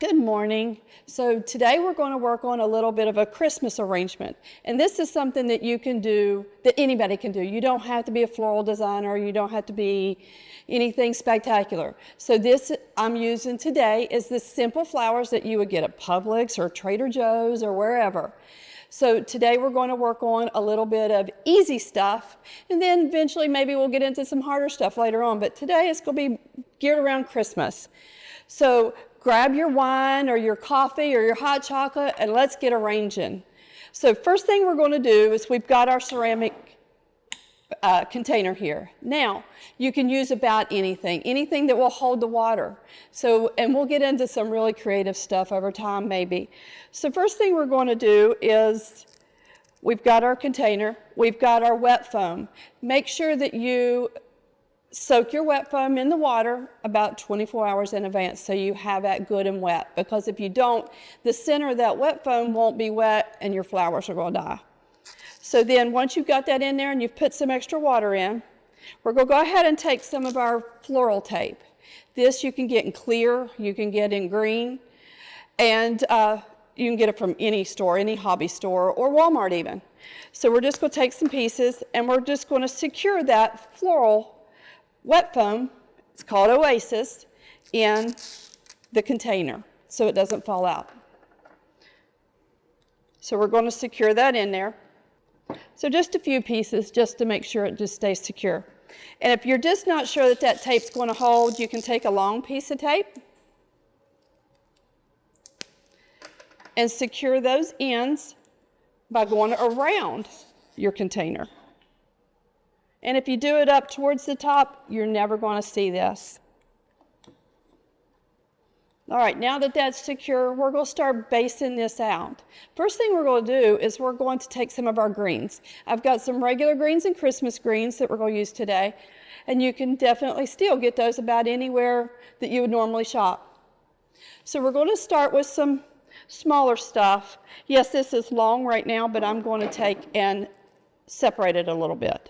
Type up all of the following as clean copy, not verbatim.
Good morning. So today we're going to work on a little bit of a Christmas arrangement. And this is something that you can do, that anybody can do. You don't have to be a floral designer. You don't have to be anything spectacular. So this I'm using today is the simple flowers that you would get at Publix or Trader Joe's or wherever. So today we're going to work on a little bit of easy stuff, and then eventually maybe we'll get into some harder stuff later on. But today it's going to be geared around Christmas. So grab your wine or your coffee or your hot chocolate and let's get arranging. So first thing we're going to do is we've got our ceramic container here. Now, you can use about anything that will hold the water. So, and we'll get into some really creative stuff over time maybe. So first thing we're going to do is we've got our container, we've got our wet foam. Make sure that you soak your wet foam in the water about 24 hours in advance so you have that good and wet, because if you don't, the center of that wet foam won't be wet and your flowers are going to die. So then once you've got that in there and you've put some extra water in, we're going to go ahead and take some of our floral tape. This you can get in clear, you can get in green, and you can get it from any store, any hobby store, or Walmart even. So we're just going to take some pieces and we're just going to secure that floral wet foam, it's called Oasis, in the container so it doesn't fall out. So we're going to secure that in there. So just a few pieces just to make sure it just stays secure. And if you're just not sure that that tape's going to hold, you can take a long piece of tape and secure those ends by going around your container. And if you do it up towards the top, you're never going to see this. All right, now that that's secure, we're going to start basing this out. First thing we're going to do is we're going to take some of our greens. I've got some regular greens and Christmas greens that we're going to use today. And you can definitely still get those about anywhere that you would normally shop. So we're going to start with some smaller stuff. Yes, this is long right now, but I'm going to take and separate it a little bit.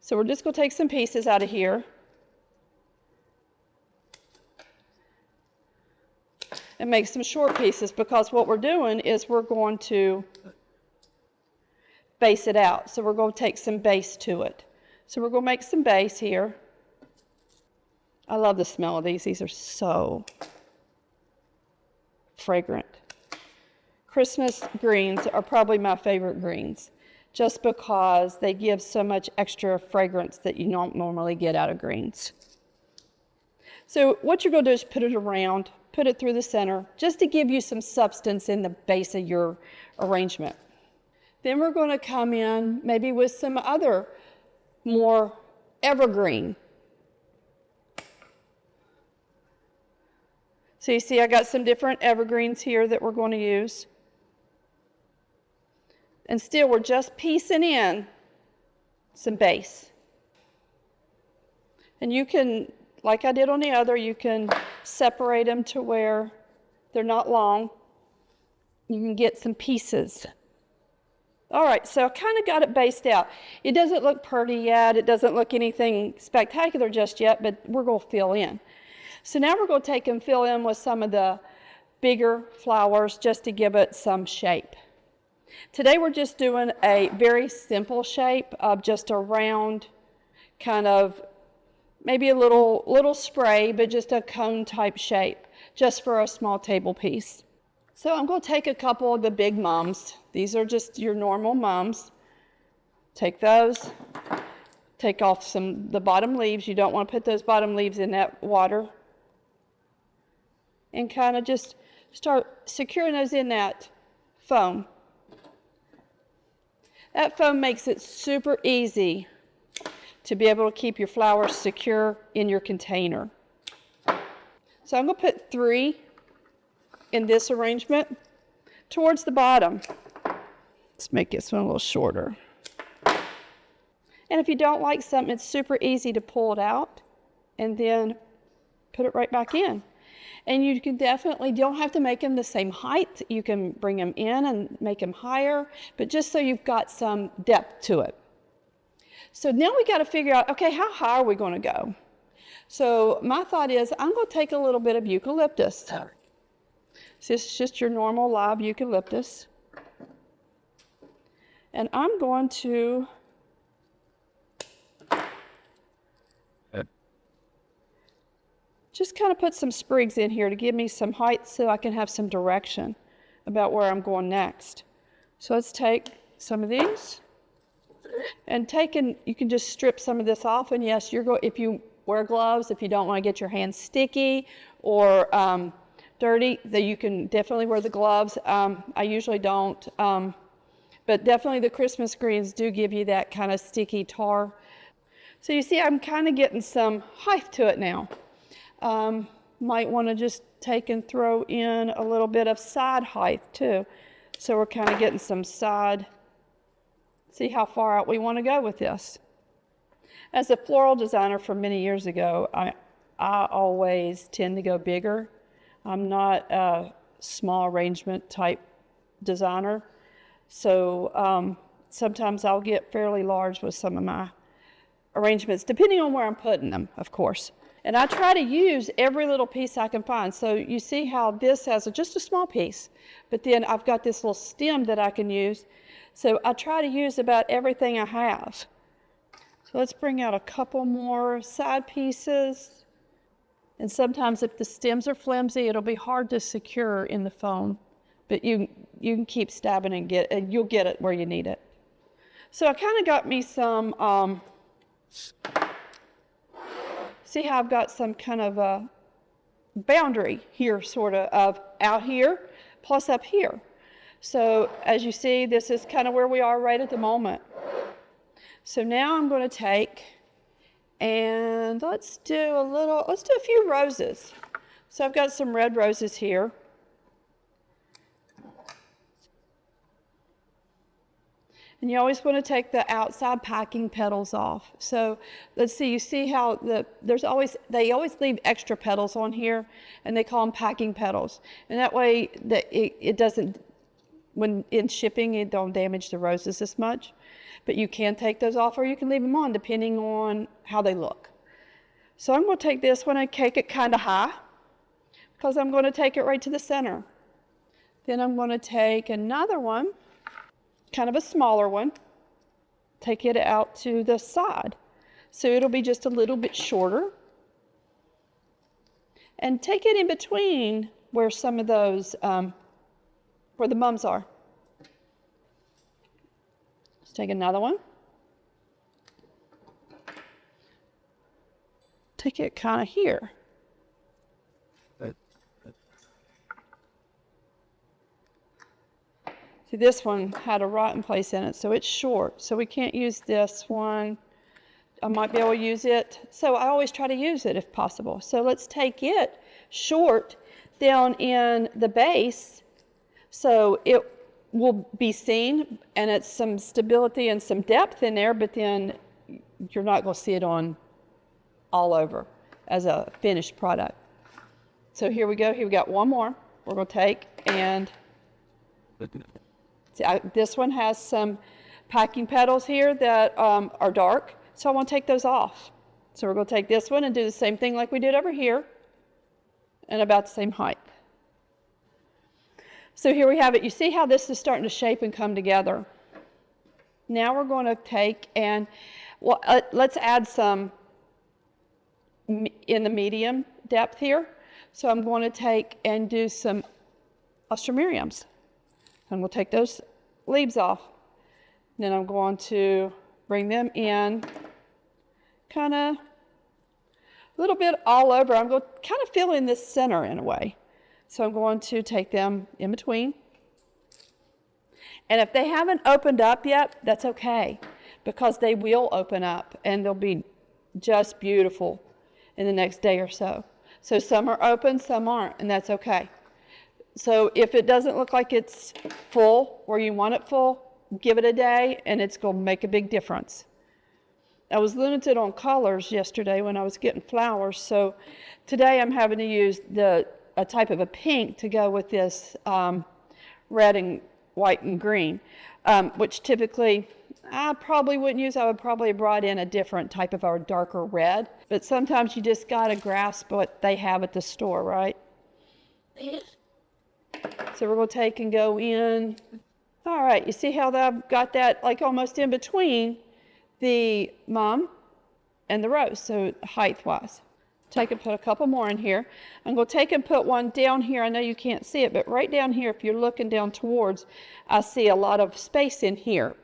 So we're just going to take some pieces out of here and make some short pieces, because what we're doing is we're going to base it out. So we're going to take some base to it. So we're going to make some base here. I love the smell of these. These are so fragrant. Christmas greens are probably my favorite greens, just because they give so much extra fragrance that you don't normally get out of greens. So what you're going to do is put it around, put it through the center, just to give you some substance in the base of your arrangement. Then we're going to come in maybe with some other more evergreen. So you see I got some different evergreens here that we're going to use. And still, we're just piecing in some base. And you can, like I did on the other, you can separate them to where they're not long. You can get some pieces. All right, so I kind of got it based out. It doesn't look pretty yet. It doesn't look anything spectacular just yet, but we're going to fill in. So now we're going to take and fill in with some of the bigger flowers just to give it some shape. Today we're just doing a very simple shape of just a round kind of, maybe a little spray, but just a cone type shape, just for a small table piece. So I'm going to take a couple of the big mums. These are just your normal mums. Take those, take off the bottom leaves. You don't want to put those bottom leaves in that water. And kind of just start securing those in that foam. That foam makes it super easy to be able to keep your flowers secure in your container. So I'm going to put 3 in this arrangement towards the bottom. Let's make this one a little shorter. And if you don't like something, it's super easy to pull it out and then put it right back in. And you can definitely, don't have to make them the same height. You can bring them in and make them higher, but just so you've got some depth to it. So now we got to figure out, okay, how high are we going to go? So my thought is I'm going to take a little bit of eucalyptus. So this is just your normal live eucalyptus. And I'm going to just kind of put some sprigs in here to give me some height so I can have some direction about where I'm going next. So let's take some of these and you can just strip some of this off. And yes, if you wear gloves, if you don't want to get your hands sticky or dirty, then you can definitely wear the gloves. I usually don't, but definitely the Christmas greens do give you that kind of sticky tar. So you see, I'm kind of getting some height to it now. Might want to just take and throw in a little bit of side height too. So we're kind of getting some side, see how far out we want to go with this. As a floral designer from many years ago, I always tend to go bigger. I'm not a small arrangement type designer. So sometimes I'll get fairly large with some of my arrangements, depending on where I'm putting them, of course. And I try to use every little piece I can find. So you see how this has just a small piece, but then I've got this little stem that I can use. So I try to use about everything I have. So let's bring out a couple more side pieces. And sometimes if the stems are flimsy, it'll be hard to secure in the foam. But you can keep stabbing and you'll get it where you need it. So I kind of got me some, see how I've got some kind of a boundary here, sort of out here, plus up here. So as you see, this is kind of where we are right at the moment. So now I'm going to take and let's do a few roses. So I've got some red roses here. And you always want to take the outside packing petals off. So let's see, you see how they always leave extra petals on here, and they call them packing petals. And that way it doesn't, when in shipping, it don't damage the roses as much. But you can take those off or you can leave them on depending on how they look. So I'm going to take this one and cake it kind of high because I'm going to take it right to the center. Then I'm going to take another one, kind of a smaller one, take it out to the side. So it'll be just a little bit shorter. And take it in between where some of those, where the mums are. Let's take another one. Take it kind of here. See, this one had a rotten place in it, so it's short. So we can't use this one. I might be able to use it. So I always try to use it if possible. So let's take it short down in the base so it will be seen and it's some stability and some depth in there, but then you're not going to see it on all over as a finished product. So here we go. Here we got one more. We're going to take and see, this one has some packing petals here that are dark, so I want to take those off. So we're going to take this one and do the same thing like we did over here, and about the same height. So here we have it. You see how this is starting to shape and come together. Now we're going to take and, well, let's add some in the medium depth here. So I'm going to take and do some Alstroemeриums. And we'll take those leaves off. Then I'm going to bring them in kind of a little bit all over. I'm going to kind of fill in this center in a way. So I'm going to take them in between. And if they haven't opened up yet, that's okay, because they will open up and they'll be just beautiful in the next day or so. So some are open, some aren't, and that's okay. So if it doesn't look like it's full where you want it full, give it a day and it's going to make a big difference. I was limited on colors yesterday when I was getting flowers, so today I'm having to use a type of a pink to go with this red and white and green, which typically I probably wouldn't use. I would probably have brought in a different type of a darker red, but sometimes you just got to grasp what they have at the store, right? So we're going to take and go in. All right, you see how I've got that like almost in between the mum and the rose, so height-wise. Take and put a couple more in here. I'm going to take and put one down here. I know you can't see it, but right down here, if you're looking down towards, I see a lot of space in here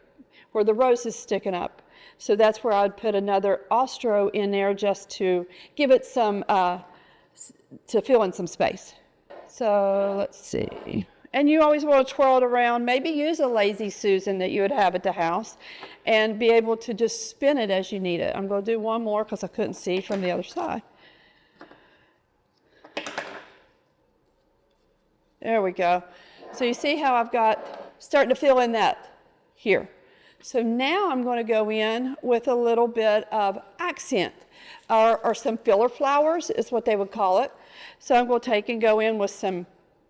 where the rose is sticking up. So that's where I'd put another Ostro in there just to give it some, to fill in some space. So let's see. And you always want to twirl it around. Maybe use a Lazy Susan that you would have at the house and be able to just spin it as you need it. I'm going to do one more because I couldn't see from the other side. There we go. So you see how I've got, starting to fill in that here. So now I'm going to go in with a little bit of accent, or some filler flowers is what they would call it. So I'm going to take and go in with some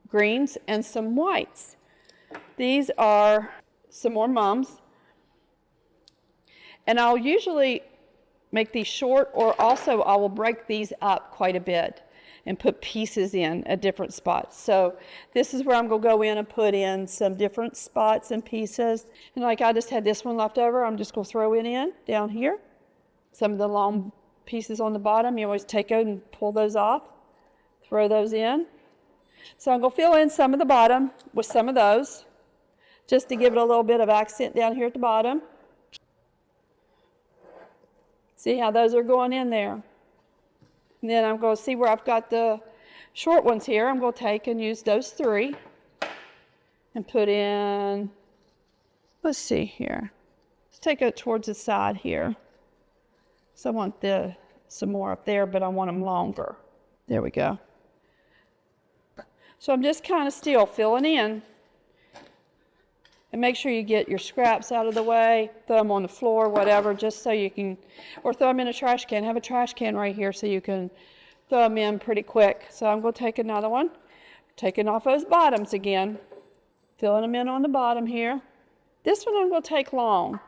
greens and some whites. These are some more mums. And I'll usually make these short, or also I will break these up quite a bit and put pieces in at different spots. So this is where I'm going to go in and put in some different spots and pieces. And like I just had this one left over, I'm just going to throw it in down here. Some of the long pieces on the bottom, you always take out and pull those off, throw those in. So I'm going to fill in some of the bottom with some of those, just to give it a little bit of accent down here at the bottom. See how those are going in there. And then I'm going to see where I've got the short ones here. I'm going to take and use those three and put in, let's see here. Let's take it towards the side here. So I want some more up there, but I want them longer. There we go. So I'm just kind of still filling in. And make sure you get your scraps out of the way, throw them on the floor, whatever, just so you can, or throw them in a trash can. Have a trash can right here so you can throw them in pretty quick. So I'm going to take another one, taking off those bottoms again, filling them in on the bottom here. This one I'm going to take long.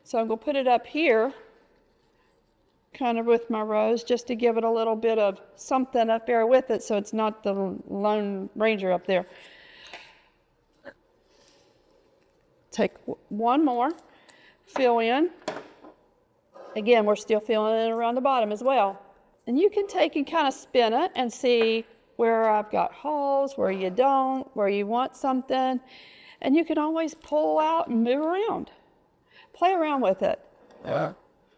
So I'm going to put it up here, kind of with my rose, just to give it a little bit of something up there with it so it's not the Lone Ranger up there. Take one more, fill in. Again, we're still filling in around the bottom as well. And you can take and kind of spin it and see where I've got holes, where you don't, where you want something. And you can always pull out and move around. Play around with it. Yeah.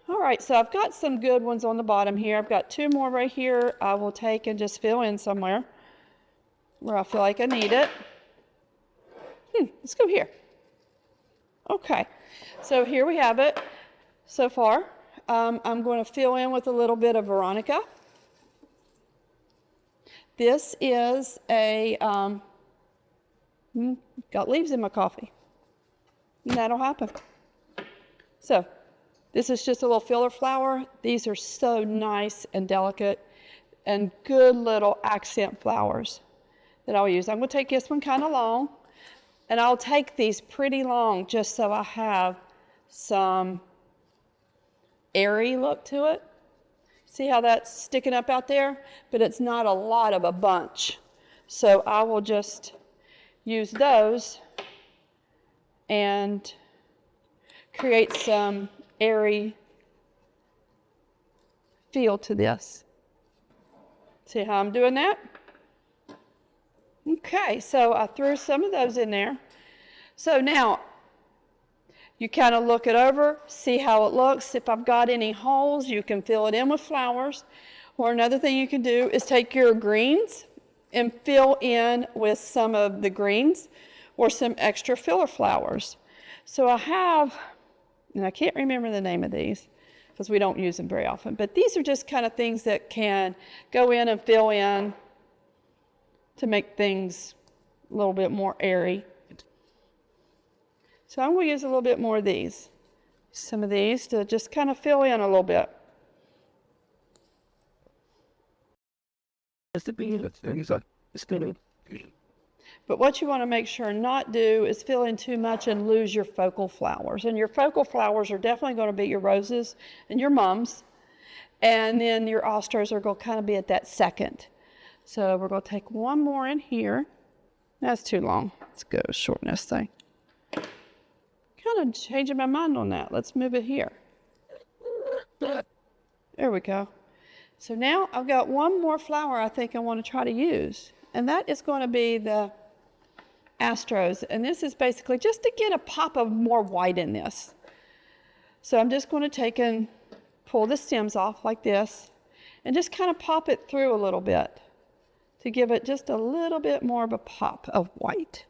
All right, so I've got some good ones on the bottom here. I've got two more right here. I will take and just fill in somewhere where I feel like I need it. Let's go here. Okay, so here we have it so far. I'm going to fill in with a little bit of Veronica. This is a, got leaves in my coffee. And that'll happen. So, this is just a little filler flower. These are so nice and delicate and good little accent flowers that I'll use. I'm going to take this one kind of long. And I'll take these pretty long just so I have some airy look to it. See how that's sticking up out there? But it's not a lot of a bunch. So I will just use those and create some airy feel to this. See how I'm doing that? Okay, so I threw some of those in there. So now, you kind of look it over, see how it looks. If I've got any holes, you can fill it in with flowers. Or another thing you can do is take your greens and fill in with some of the greens or some extra filler flowers. So I have, and I can't remember the name of these because we don't use them very often, but these are just kind of things that can go in and fill in to make things a little bit more airy. So I'm going to use a little bit more of these. Some of these to just kind of fill in a little bit. But what you want to make sure not do is fill in too much and lose your focal flowers. And your focal flowers are definitely going to be your roses and your mums. And then your astros are going to kind of be at that second. So we're going to take one more in here. That's too long. Let's go shorten this thing. Kind of changing my mind on that. Let's move it here. There we go. So now I've got one more flower I think I want to try to use. And that is going to be the Astros. And this is basically just to get a pop of more white in this. So I'm just going to take and pull the stems off like this and just kind of pop it through a little bit to give it just a little bit more of a pop of white.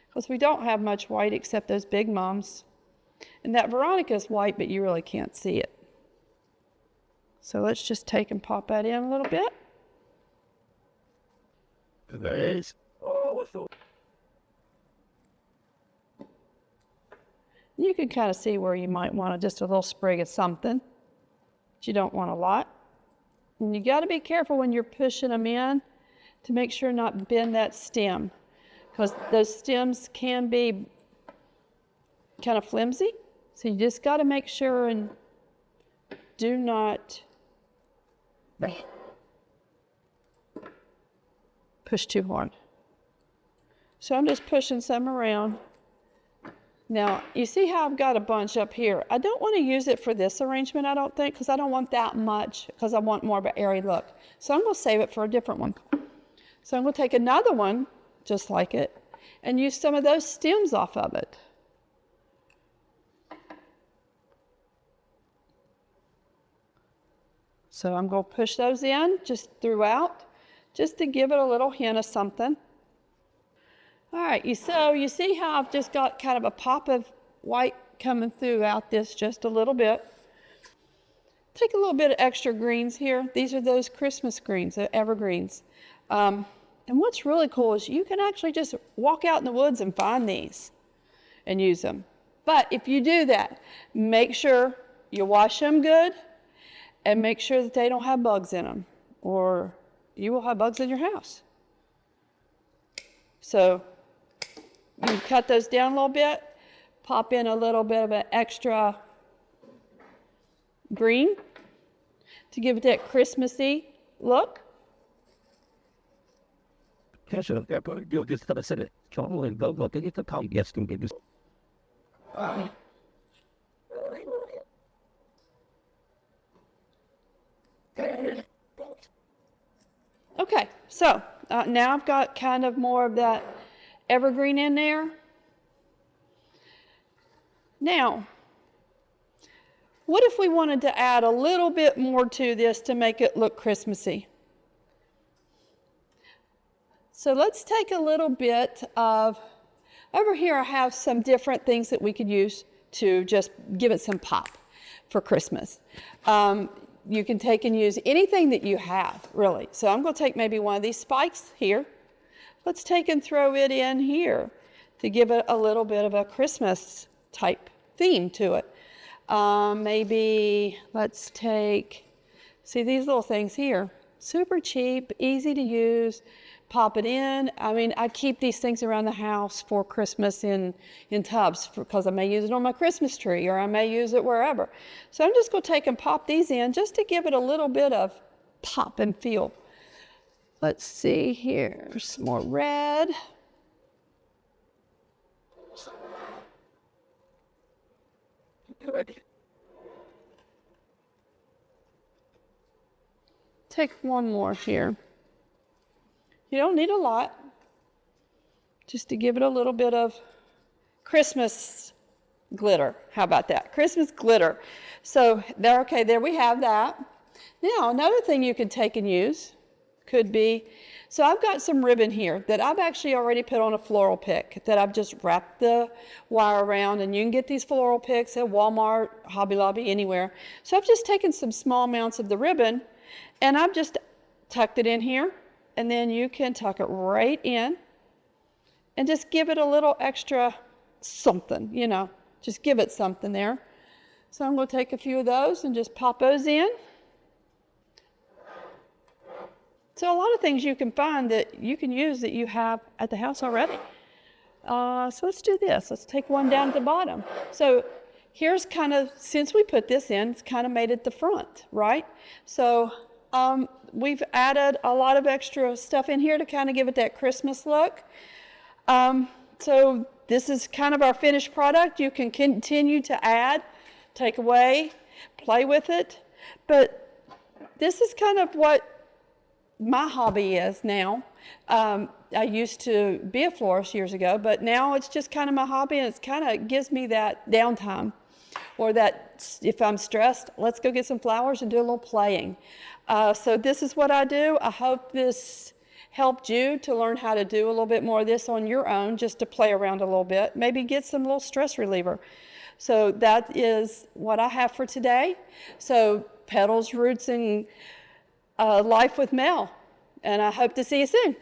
Because we don't have much white except those big mums. And that Veronica is white, but you really can't see it. So let's just take and pop that in a little bit. You can kind of see where you might want just a little sprig of something, but you don't want a lot. And you got to be careful when you're pushing them in to make sure not to bend that stem, because those stems can be kind of flimsy. So you just got to make sure and do not push too hard. So I'm just pushing some around. Now, you see how I've got a bunch up here. I don't want to use it for this arrangement, I don't think, because I don't want that much, because I want more of an airy look. So I'm going to save it for a different one. So I'm going to take another one, just like it, and use some of those stems off of it. So I'm going to push those in just throughout, just to give it a little hint of something. All right, so you see how I've just got kind of a pop of white coming throughout this just a little bit. Take a little bit of extra greens here. These are those Christmas greens, the evergreens. And what's really cool is you can actually just walk out in the woods and find these and use them. But if you do that, make sure you wash them good and make sure that they don't have bugs in them, or you will have bugs in your house. So you cut those down a little bit, pop in a little bit of an extra green to give it that Christmassy look. Okay, so now I've got kind of more of that evergreen in there. Now, what if we wanted to add a little bit more to this to make it look Christmassy? So let's take a little bit of, over here I have some different things that we could use to just give it some pop for Christmas. You can take and use anything that you have, really. So I'm going to take maybe one of these spikes here. Let's take and throw it in here to give it a little bit of a Christmas type theme to it. Maybe let's take, see these little things here, super cheap, easy to use, pop it in. I mean, I keep these things around the house for Christmas in tubs because I may use it on my Christmas tree or I may use it wherever. So I'm just going to take and pop these in just to give it a little bit of pop and feel. Let's see here, some more red. Take one more here. You don't need a lot, just to give it a little bit of Christmas glitter. How about that? Christmas glitter. So there we have that. Now, another thing you can take and use could be, so I've got some ribbon here that I've actually already put on a floral pick that I've just wrapped the wire around, and you can get these floral picks at Walmart, Hobby Lobby, anywhere. So I've just taken some small amounts of the ribbon and I've just tucked it in here, and then you can tuck it right in and just give it a little extra something, you know, just give it something there. So I'm going to take a few of those and just pop those in. So a lot of things you can find that you can use that you have at the house already. So let's do this. Let's take one down at the bottom. So here's kind of, since we put this in, it's kind of made at the front, right? So We've added a lot of extra stuff in here to kind of give it that Christmas look. So this is kind of our finished product. You can continue to add, take away, play with it. But this is kind of what my hobby is now. I used to be a florist years ago, but now it's just kind of my hobby, and it kind of gives me that downtime. Or that if I'm stressed, let's go get some flowers and do a little playing. So this is what I do. I hope this helped you to learn how to do a little bit more of this on your own, just to play around a little bit, maybe get some little stress reliever. So that is what I have for today. So Petals, Roots, and Life with Mel. And I hope to see you soon.